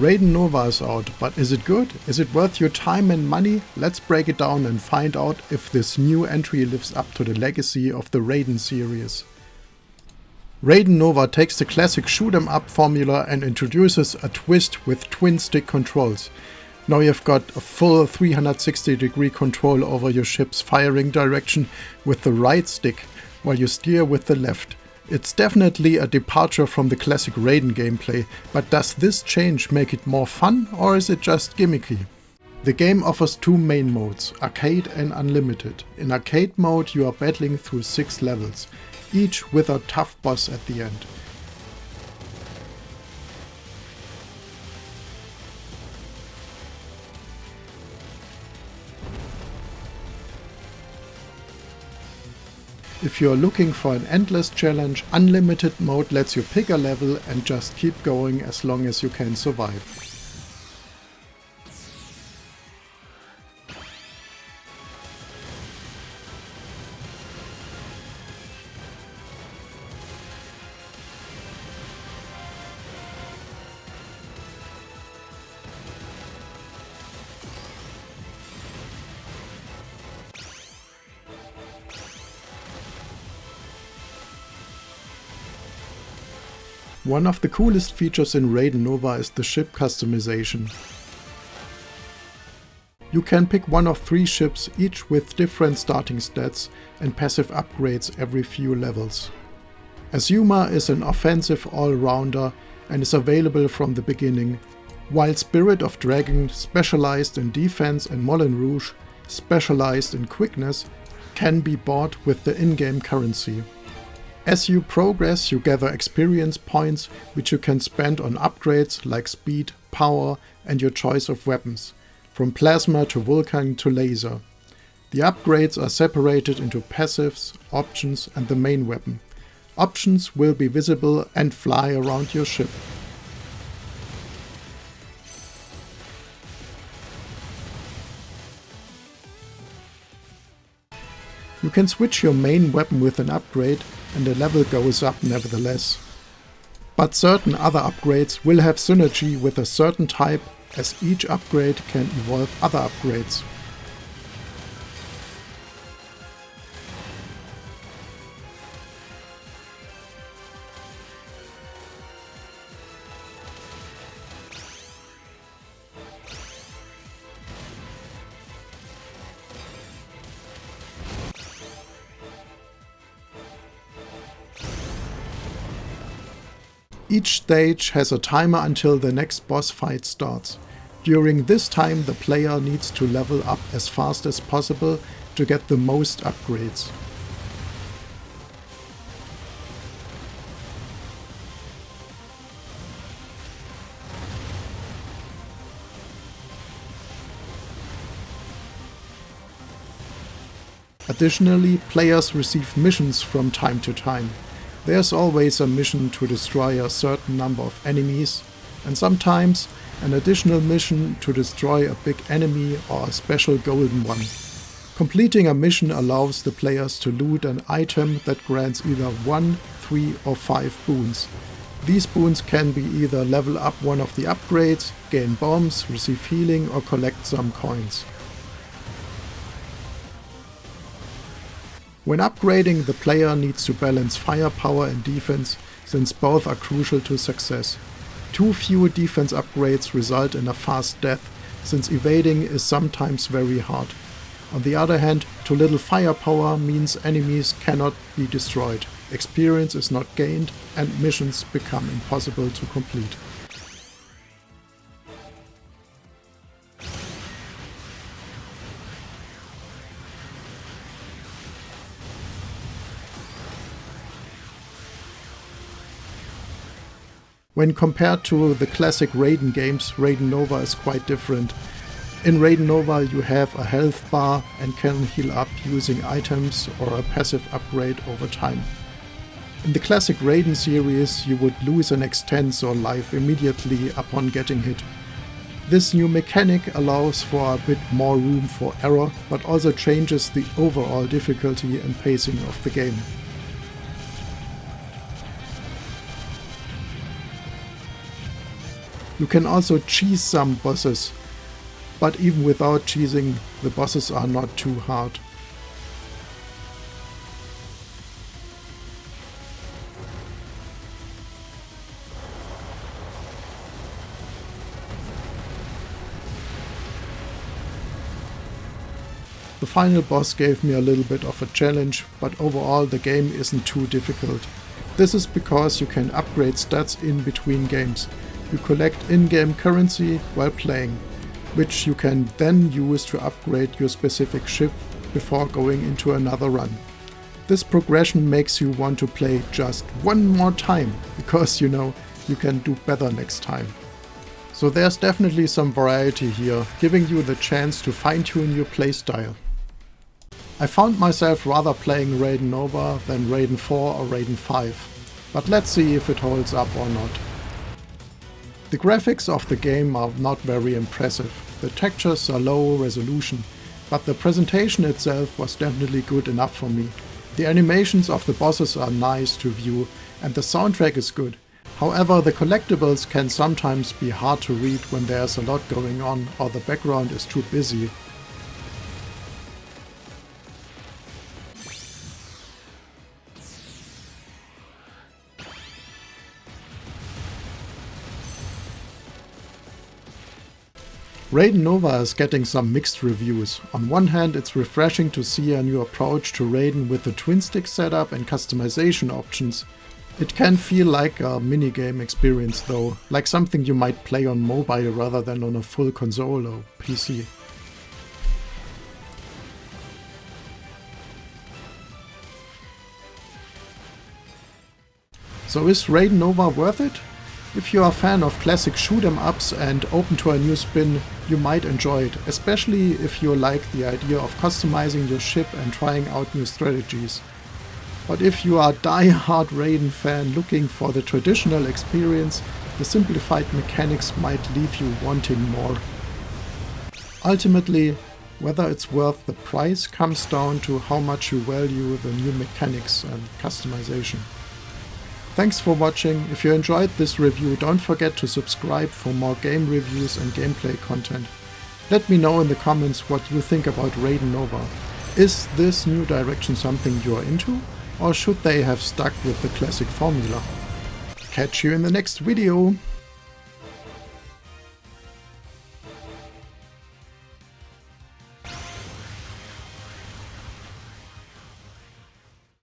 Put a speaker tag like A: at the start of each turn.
A: Raiden Nova is out, but is it good? Is it worth your time and money? Let's break it down and find out if this new entry lives up to the legacy of the Raiden series. Raiden Nova takes the classic shoot 'em up formula and introduces a twist with twin stick controls. Now you've got a full 360-degree control over your ship's firing direction with the right stick, while you steer with the left. It's definitely a departure from the classic Raiden gameplay, but does this change make it more fun, or is it just gimmicky? The game offers two main modes, Arcade and Unlimited. In Arcade mode you are battling through 6 levels, each with a tough boss at the end. If you are looking for an endless challenge, Unlimited mode lets you pick a level and just keep going as long as you can survive. One of the coolest features in Raiden Nova is the ship customization. You can pick one of 3 ships, each with different starting stats and passive upgrades every few levels. Azuma is an offensive all-rounder and is available from the beginning, while Spirit of Dragon, specialized in defense, and Moulin Rouge, specialized in quickness, can be bought with the in-game currency. As you progress, you gather experience points which you can spend on upgrades like speed, power and your choice of weapons, from plasma to vulcan to laser. The upgrades are separated into passives, options and the main weapon. Options will be visible and fly around your ship. You can switch your main weapon with an upgrade and the level goes up nevertheless. But certain other upgrades will have synergy with a certain type, as each upgrade can evolve other upgrades. Each stage has a timer until the next boss fight starts. During this time the player needs to level up as fast as possible to get the most upgrades. Additionally, players receive missions from time to time. There's always a mission to destroy a certain number of enemies, and sometimes an additional mission to destroy a big enemy or a special golden one. Completing a mission allows the players to loot an item that grants either 1, 3 or 5 boons. These boons can be either level up one of the upgrades, gain bombs, receive healing or collect some coins. When upgrading, the player needs to balance firepower and defense, since both are crucial to success. Too few defense upgrades result in a fast death, since evading is sometimes very hard. On the other hand, too little firepower means enemies cannot be destroyed, experience is not gained, and missions become impossible to complete. When compared to the classic Raiden games, Raiden Nova is quite different. In Raiden Nova you have a health bar and can heal up using items or a passive upgrade over time. In the classic Raiden series you would lose an extensor life immediately upon getting hit. This new mechanic allows for a bit more room for error, but also changes the overall difficulty and pacing of the game. You can also cheese some bosses, but even without cheesing, the bosses are not too hard. The final boss gave me a little bit of a challenge, but overall the game isn't too difficult. This is because you can upgrade stats in between games. You collect in-game currency while playing, which you can then use to upgrade your specific ship before going into another run. This progression makes you want to play just one more time, because you know you can do better next time. So there's definitely some variety here, giving you the chance to fine-tune your playstyle. I found myself rather playing Raiden Nova than Raiden 4 or Raiden 5, but let's see if it holds up or not. The graphics of the game are not very impressive, the textures are low resolution, but the presentation itself was definitely good enough for me. The animations of the bosses are nice to view and the soundtrack is good. However, the collectibles can sometimes be hard to read when there's a lot going on or the background is too busy. Raiden Nova is getting some mixed reviews. On one hand, it's refreshing to see a new approach to Raiden with the twin stick setup and customization options. It can feel like a minigame experience though, like something you might play on mobile rather than on a full console or PC. So is Raiden Nova worth it? If you are a fan of classic shoot 'em ups and open to a new spin, you might enjoy it, especially if you like the idea of customizing your ship and trying out new strategies. But if you are a die-hard Raiden fan looking for the traditional experience, the simplified mechanics might leave you wanting more. Ultimately, whether it's worth the price comes down to how much you value the new mechanics and customization. Thanks for watching. If you enjoyed this review, don't forget to subscribe for more game reviews and gameplay content. Let me know in the comments what you think about Raiden Nova. Is this new direction something you're into, or should they have stuck with the classic formula? Catch you in the next video!